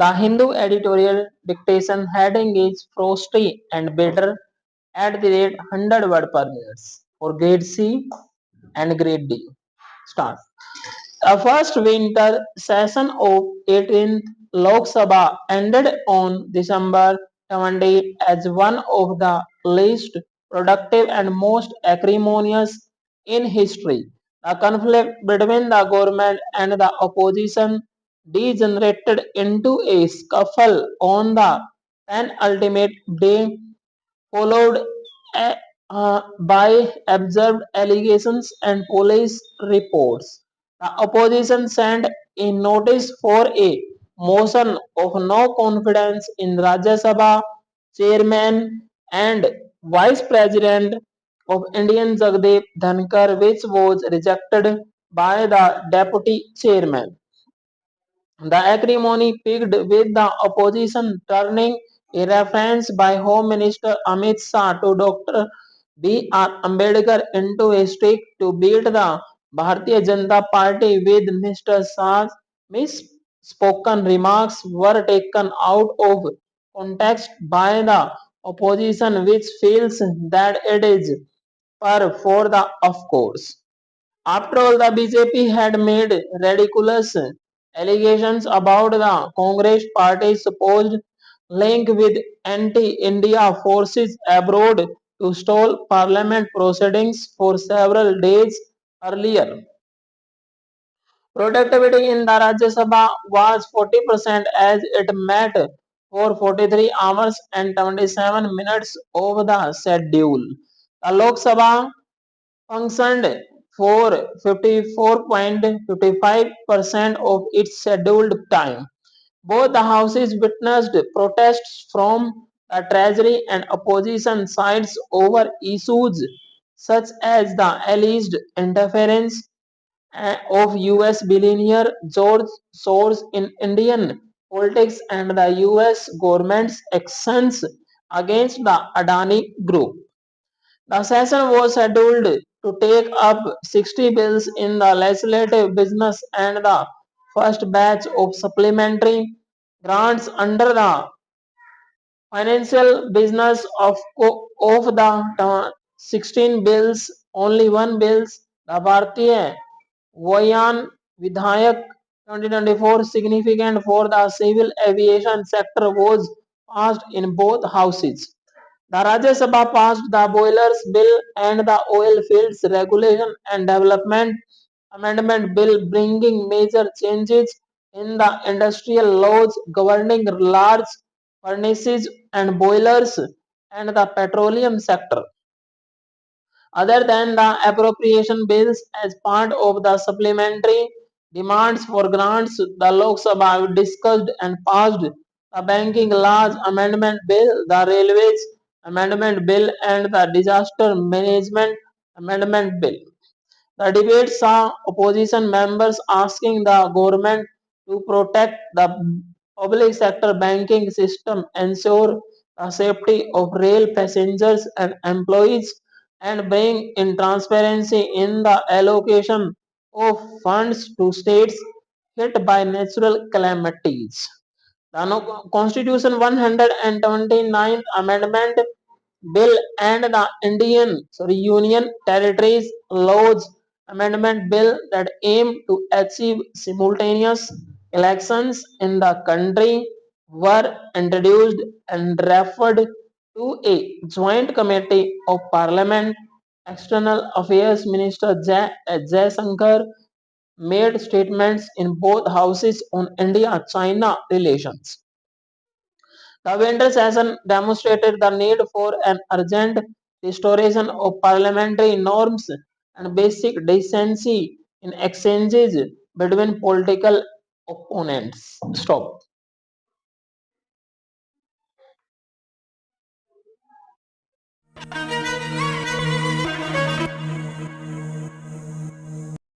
The Hindu editorial dictation heading is frosty and bitter at the rate 100 word per minute for grade C and grade D. Start. The first winter session of 18th Lok Sabha ended on December 20 as one of the least productive and most acrimonious in history. The conflict between the government and the opposition degenerated into a scuffle on the penultimate day, followed uh, by observed allegations and police reports. The opposition sent a notice for a motion of no confidence in Rajya Sabha chairman and vice president of Indian Jagdeep Dhankar, which was rejected by the deputy chairman. The acrimony peaked with the opposition turning a reference by Home Minister Amit Shah to Dr. B. R. Ambedkar into a stick to beat the Bharatiya Janata Party with Mr. Shah's misspoken remarks were taken out of context by the opposition, which feels that it is par for the of course. After all, the BJP had made ridiculous allegations about the Congress party's supposed link with anti-India forces abroad to stall parliament proceedings for several days earlier. Productivity in the Rajya Sabha was 40% as it met for 43 hours and 27 minutes of the schedule. The Lok Sabha functioned for 54.55% of its scheduled time. Both the houses witnessed protests from the Treasury and opposition sides over issues such as the alleged interference of US billionaire George Soros in Indian politics and the US government's actions against the Adani Group. The session was scheduled to take up 60 bills in the legislative business and the first batch of supplementary grants under the financial business of the 16 bills. Only one bills, the Bharatiya Vayan Vidhayak 2024 significant for the civil aviation sector was passed in both houses. The Rajya Sabha passed the Boilers Bill and the Oil Fields Regulation and Development Amendment Bill, bringing major changes in the industrial laws governing large furnaces and boilers and the petroleum sector. Other than the appropriation bills as part of the supplementary demands for grants, the Lok Sabha discussed and passed the Banking Laws Amendment Bill, the Railways Amendment Bill, and the Disaster Management Amendment Bill. The debate saw opposition members asking the government to protect the public sector banking system, ensure the safety of rail passengers and employees, and bring in transparency in the allocation of funds to states hit by natural calamities. The Constitution 129th Amendment Bill and the Union Territories Laws Amendment Bill that aim to achieve simultaneous elections in the country were introduced and referred to a joint committee of Parliament. External Affairs Minister Jay Shankar made statements in both houses on India-China relations. The winter session demonstrated the need for an urgent restoration of parliamentary norms and basic decency in exchanges between political opponents. Stop.